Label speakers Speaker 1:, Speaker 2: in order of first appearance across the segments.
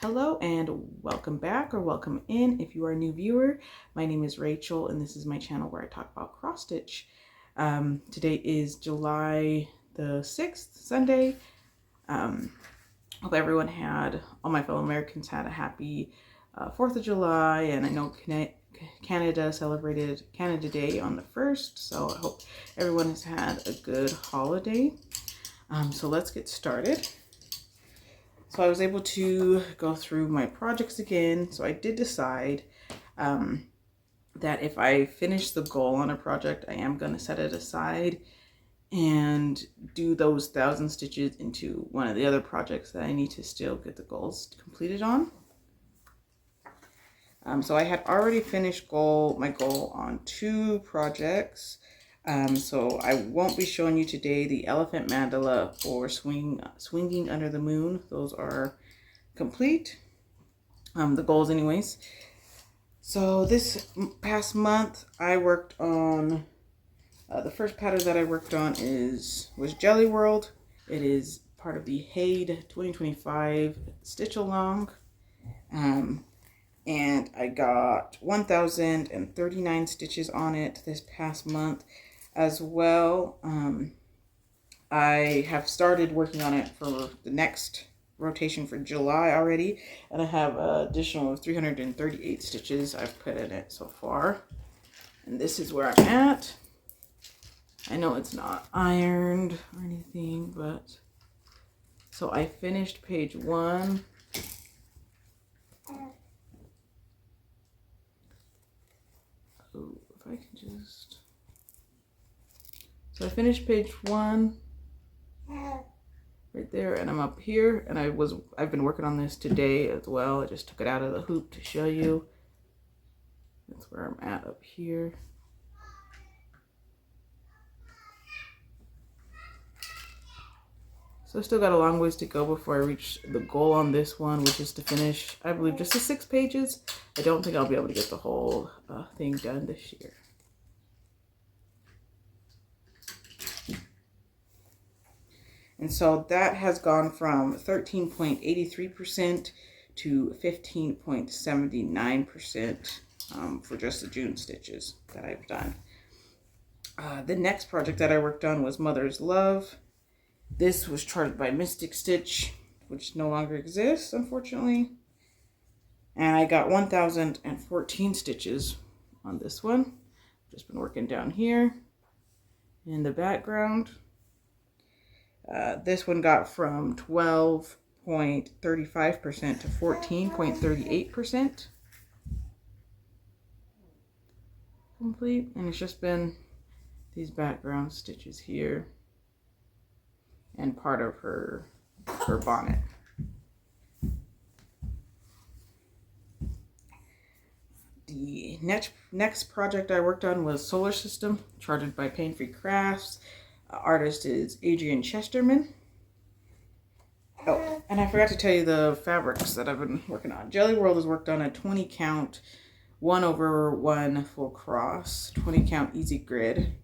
Speaker 1: Hello and welcome back or welcome in if you are a new viewer. My name is Rachel and this is my channel where I talk about cross stitch. Today is July the 6th, Sunday. Hope everyone all my fellow Americans had a happy 4th of July, and I know Canada celebrated Canada Day on the 1st, so I hope everyone has had a good holiday. So let's get started. So I was able to go through my projects again. So I did decide that if I finish the goal on a project, I am going to set it aside and do those 1,000 stitches into one of the other projects that I need to still get the goals completed on. So I had already finished my goal on 2 projects. So I won't be showing you today the elephant mandala or swinging under the moon. Those are complete, the goals anyways. So this past month I worked on, the first pattern that I worked on was Jelly World. It is part of the Haid 2025 stitch along. And I got 1,039 stitches on it this past month. As well, I have started working on it for the next rotation for July already, and I have an additional 338 stitches I've put in it so far. And this is where I'm at. I know it's not ironed or anything, but so I finished page 1. Oh, if I can just... So I finished page 1 right there, and I'm up here, and I've been working on this today as well. I just took it out of the hoop to show you. That's where I'm at up here. So I still got a long ways to go before I reach the goal on this one, which is to finish, I believe, just the 6 pages. I don't think I'll be able to get the whole thing done this year. And so that has gone from 13.83% to 15.79% for just the June stitches that I've done. The next project that I worked on was Mother's Love. This was charted by Mystic Stitch, which no longer exists, unfortunately. And I got 1,014 stitches on this one. Just been working down here in the background. This one got from 12.35% to 14.38% complete, and it's just been these background stitches here and part of her bonnet. The next project I worked on was Solar System, charted by Pain Free Crafts. Artist is Adrian Chesterman. Oh, and I forgot to tell you the fabrics that I've been working on. Jelly World is worked on a 20 count 1/1 full cross, 20 count easy grid.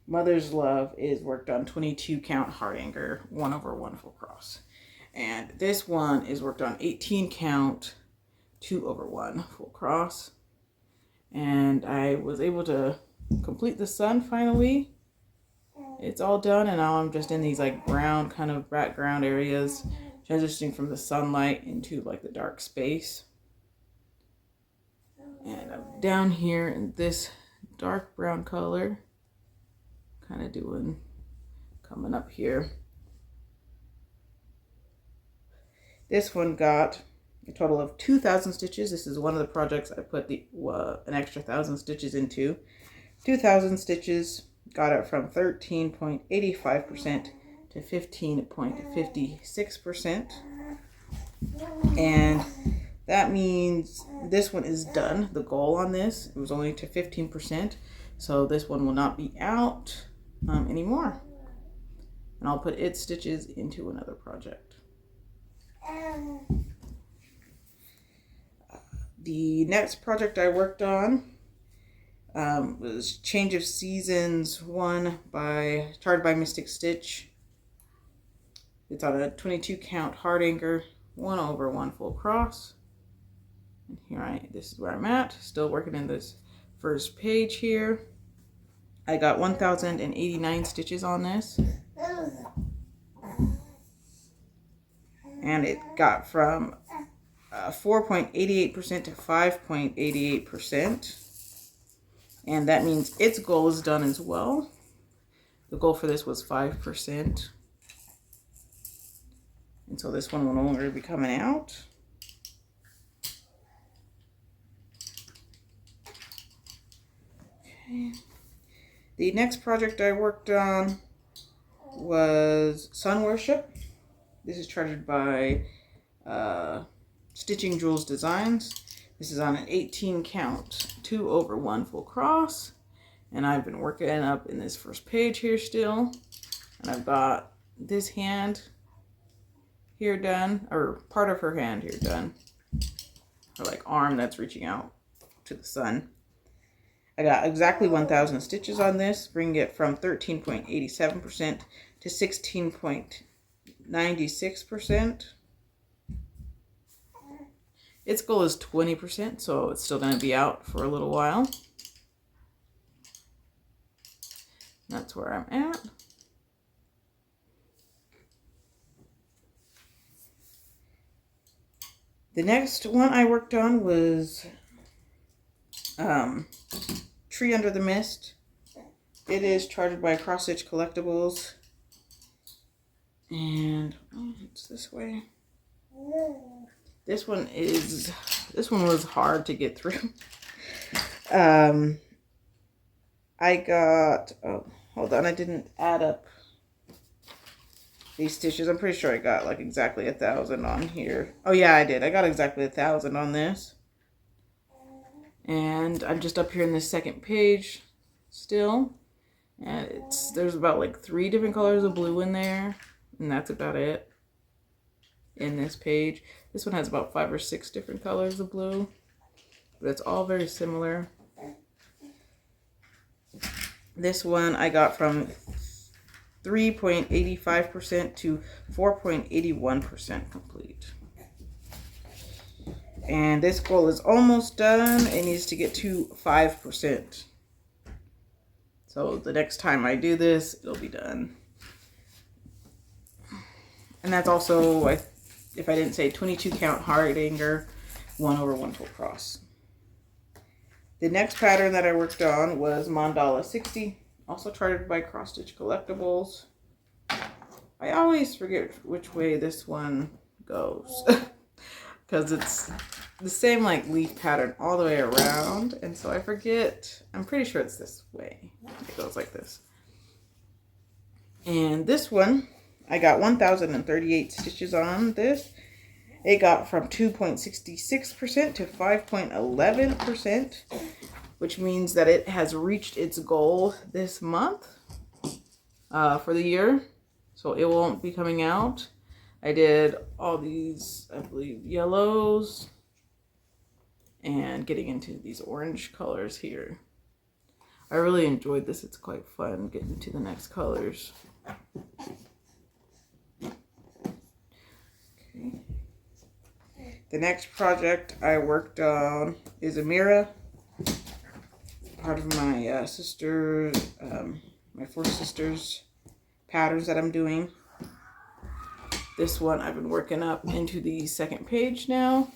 Speaker 1: Mother's Love is worked on 22 count Hardanger 1/1 full cross. And this one is worked on 18 count 2/1 full cross. And I was able to complete the sun finally. It's all done, and now I'm just in these like brown kind of background areas, transitioning from the sunlight into like the dark space. And I'm down here in this dark brown color, kind of coming up here. This one got a total of 2,000 stitches. This is one of the projects I put an extra 1,000 stitches into. 2,000 stitches. Got it from 13.85% to 15.56%. And that means this one is done. The goal on this, it was only to 15%. So this one will not be out anymore. And I'll put its stitches into another project. The next project I worked on was Change of Seasons 1 charted by Mystic Stitch. It's on a 22 count Hardanger 1/1 full cross. And here this is where I'm at, still working in this first page here. I got 1,089 stitches on this. And it got from 4.88% to 5.88%. And that means its goal is done as well. The goal for this was 5%. And so this one will no longer be coming out. Okay. The next project I worked on was Sun Worship. This is charted by Stitching Jewels Designs. This is on an 18 count, 2/1 full cross. And I've been working up in this first page here still. And I've got this hand here done, or part of her hand here done. Her like arm that's reaching out to the sun. I got exactly 1,000 stitches on this, bringing it from 13.87% to 16.96%. Its goal is 20%, so it's still going to be out for a little while. That's where I'm at. The next one I worked on was Tree Under the Mist. It is charted by Cross Stitch Collectibles. And it's this way. This one was hard to get through. I got, oh, hold on, I didn't add up these stitches. I'm pretty sure I got like exactly 1,000 on here. Oh yeah, I did. I got exactly 1,000 on this. And I'm just up here in the second page still. And there's about like 3 different colors of blue in there. And that's about it in this page. This one has about 5 or 6 different colors of blue. But it's all very similar. This one I got from 3.85% to 4.81% complete. And this goal is almost done. It needs to get to 5%. So the next time I do this, it'll be done. And that's also, if I didn't say, 22 count hard hanger, 1/1 full cross. The next pattern that I worked on was Mandala 60, also charted by Cross Stitch Collectibles. I always forget which way this one goes because it's the same like leaf pattern all the way around, and so I forget. I'm pretty sure it's this way. It goes like this. And this one, I got 1,038 stitches on this. It got from 2.66% to 5.11%, which means that it has reached its goal this month for the year. So it won't be coming out. I did all these, I believe, yellows and getting into these orange colors here. I really enjoyed this. It's quite fun getting to the next colors. Okay. The next project I worked on is Amira, part of my sisters, my 4 sisters patterns that I'm doing. This one I've been working up into the second page now,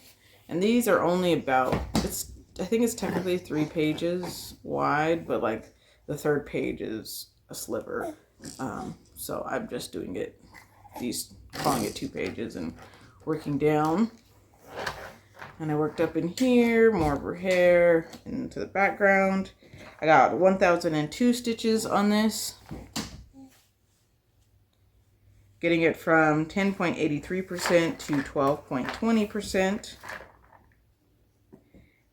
Speaker 1: and these are only about, I think it's technically 3 pages wide, but like the third page is a sliver. So I'm just doing it, calling it 2 pages and working down. And I worked up in here, more of her hair, into the background. I got 1,002 stitches on this. Getting it from 10.83% to 12.20%.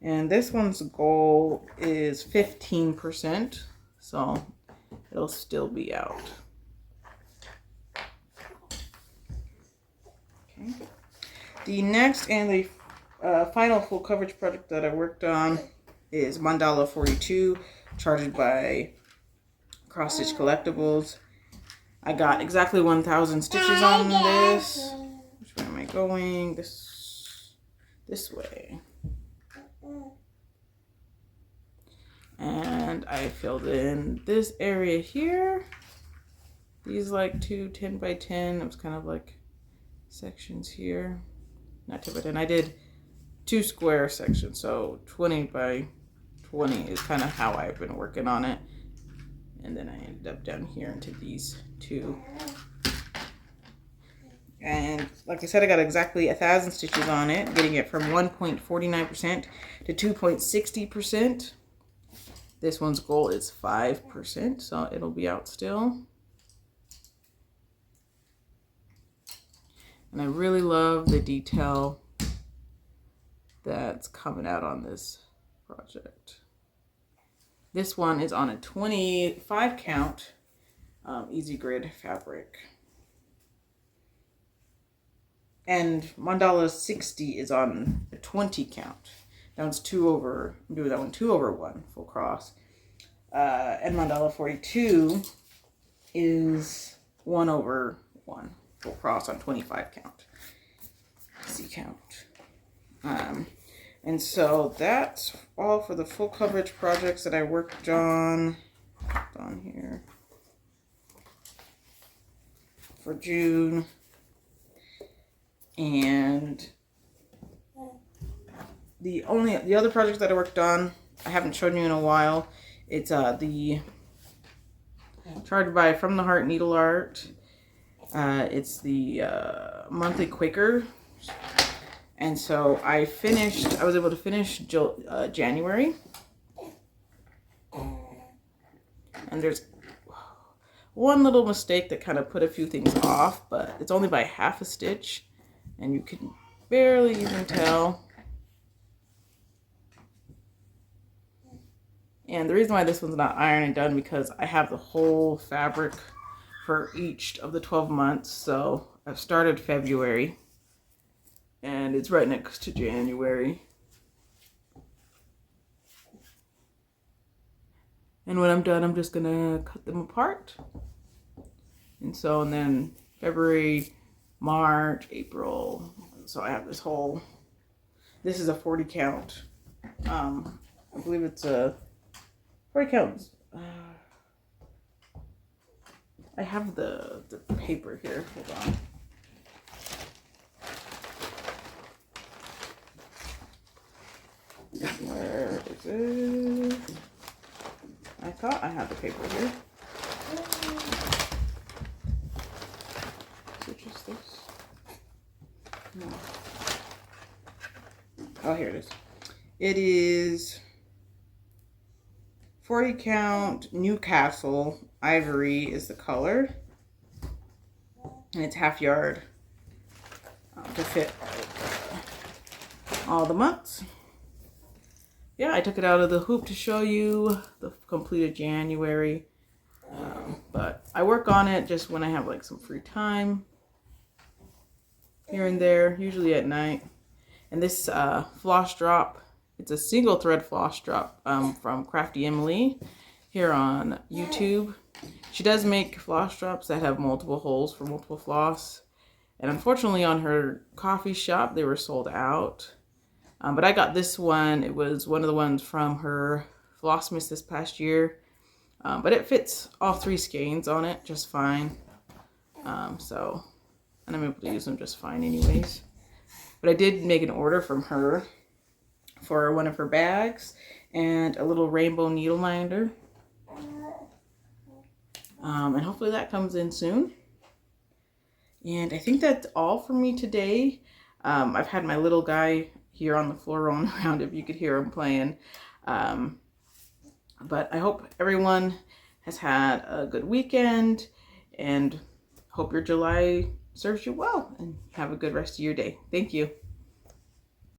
Speaker 1: And this one's goal is 15%, so it'll still be out. Okay. The next and the final full coverage project that I worked on is Mandala 42, charted by Cross Stitch Collectibles. I got exactly 1,000 stitches on this. Which way am I going this way. And I filled in this area here. These like two 10 by 10. It was kind of like sections here. Not 10 by 10. I did 2 square sections, so 20 by 20 is kind of how I've been working on it. And then I ended up down here into these 2. And like I said, I got exactly 1,000 stitches on it, getting it from 1.49% to 2.60%. This one's goal is 5%, so it'll be out still. And I really love the detail that's coming out on this project. This one is on a 25 count easy grid fabric. And Mandala 60 is on a 20 count. That one's 2 over, I'm doing that one 2 over 1 full cross. And Mandala 42 is 1 over 1 full cross on 25 count. Easy count. And so that's all for the full coverage projects that I worked on here for June. And the other projects that I worked on, I haven't shown you in a while. It's the Charged by From the Heart Needle Art. It's the monthly Quaker. And so I was able to finish January. And there's one little mistake that kind of put a few things off, but it's only by half a stitch. And you can barely even tell. And the reason why this one's not iron and done, because I have the whole fabric for each of the 12 months. So I've started February. And it's right next to January. And when I'm done, I'm just gonna cut them apart. And then February, March, April. So I have this whole, this is a 40 count. I believe it's a 40 count. I have the paper here, hold on. Where is it? I thought I had the paper here. Is it just this? No. Oh, here it is. It is 40 count Newcastle Ivory is the color. And it's half yard to fit all the months. Yeah, I took it out of the hoop to show you the completed January. But I work on it just when I have like some free time here and there, usually at night. And this floss drop, it's a single thread floss drop from Crafty Emily here on YouTube. She does make floss drops that have multiple holes for multiple floss. And unfortunately on her coffee shop, they were sold out. But I got this one. It was one of the ones from her Flossmas this past year. But it fits all 3 skeins on it just fine. And I'm able to use them just fine anyways. But I did make an order from her for one of her bags and a little rainbow needle minder. And hopefully that comes in soon. And I think that's all for me today. I've had my little guy here on the floor rolling around if you could hear him playing. But I hope everyone has had a good weekend and hope your July serves you well and have a good rest of your day. Thank you.